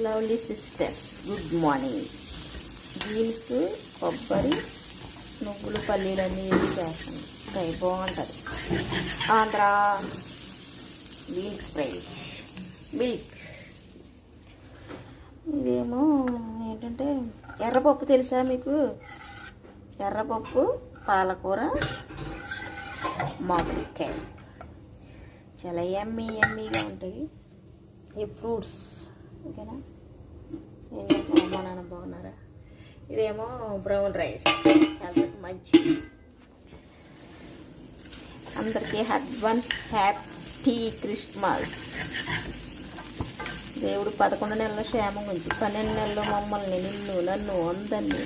Lovely sisters, good morning. Beans, కొబ్బరి, నువ్వులు, పల్లీలు అన్నీ వేసి చేస్తాను. ఫ్రై బాగుంటుంది. Andhra beans fry, milk. ఇదేమో ఏంటంటే ఎర్రపప్పు తెలుసా మీకు? ఎర్రపప్పు, పాలకూర, మామిడికాయ. చాలా ఎమ్మీగా ఉంటుంది. ఈ ఫ్రూట్స్ ఓకేనా? ఏం చేస్తాం, అమ్మ నాన్న బాగున్నారా? ఇదేమో బ్రౌన్ రైస్, హెల్త్కి మంచిది. అందరికీ అడ్వాన్స్ హ్యాపీ క్రిస్మస్. దేవుడు 11 నెలల క్షేమంగా ఉంచి 12 నెలలు మమ్మల్ని, నన్ను అందరినీ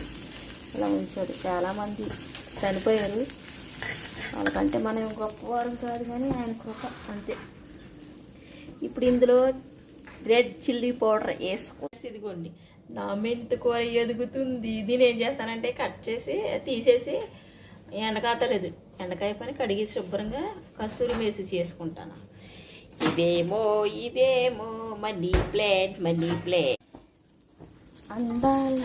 అలా ఉంచాడు. చాలామంది చనిపోయారు. వాళ్ళకంటే మనం గొప్పవారం కాదు, కానీ ఆయన కృప అంతే. ఇప్పుడు ఇందులో రెడ్ చిల్లీ పౌడర్ వేసుకోండి. ఇదిగోండి, నా మెంతి కూర ఎదుగుతుంది. దీని ఏం చేస్తానంటే కట్ చేసి తీసేసి ఎండకాతలేదు, ఎండకాయ పని కడిగి శుభ్రంగా కస్తూరి మేసి చేసుకుంటాను. ఇదేమో మనీ ప్లేట్ అందాల.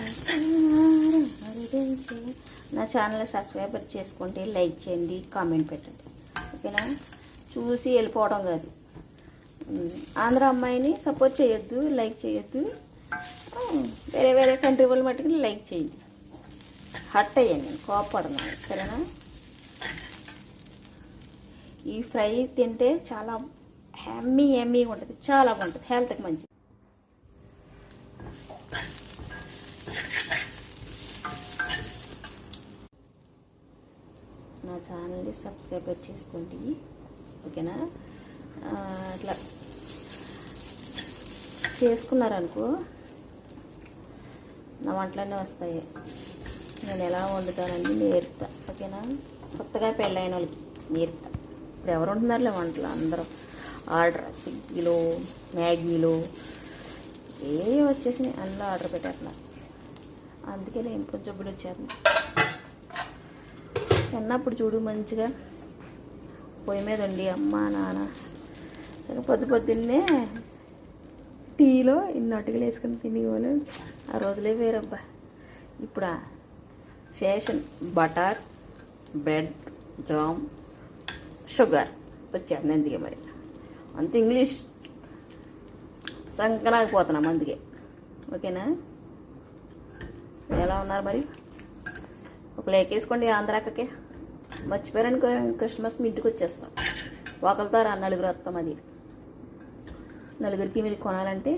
నా ఛానల్ సబ్స్క్రైబ్ చేసుకోండి, లైక్ చేయండి, కామెంట్ పెట్టండి ఓకేనా? చూసి వెళ్ళిపోవడం కాదు. ఆంధ్ర అమ్మాయిని సపోర్ట్ చేయొద్దు, లైక్ చేయొద్దు. వేరే కంట్రీ వాళ్ళ మట్టుకు లైక్ చేయండి. హట్ అయ్యాను, నేను కోపడను సరేనా? ఈ ఫ్రై తింటే చాలా ఎమ్మీగా ఉంటుంది, చాలా బాగుంటుంది, హెల్త్కి మంచిది. నా ఛానల్ని సబ్స్క్రైబ్ చేసుకోండి ఓకేనా? అట్లా చేసుకున్నారనుకో నా వంటలన్నీ వస్తాయి. నేను ఎలా వండుతానని నేర్పుతా ఓకేనా? కొత్తగా పెళ్ళైన వాళ్ళకి నేర్పుతా. ఇప్పుడు ఎవరు ఉంటున్నారులే వంటలు, అందరూ ఆర్డర్, స్విగ్గీలో, మ్యాగీలో ఏ వచ్చేసి అందులో ఆర్డర్ పెట్టేస్తున్నారు. అందుకే నేను కొంచెం జబ్బులు వచ్చేది. చిన్నప్పుడు చూడు మంచిగా పొయ్యి మీద ఉండి అమ్మ నాన్న సరే పొద్దున్నే టీలో ఇన్ని అటుకులు వేసుకొని తినేవాళ్ళు. ఆ రోజులే వేరబ్బా. ఇప్పుడు fashion butter, bread, jam, sugar వచ్చాను. అందుకే మరి అంత ఇంగ్లీష్ సంకనాకపోతున్నాం అందుకే ఓకేనా? ఎలా ఉన్నారు మరి? ఒక లేక్ వేసుకోండి ఆంధ్రాకే. మర్చిపోయారని క్రిస్మస్ మీ ఇంటికి వచ్చేస్తాం. ఒకరితో 4 వస్తాం. అది 4కి మీరు కొనాలంటే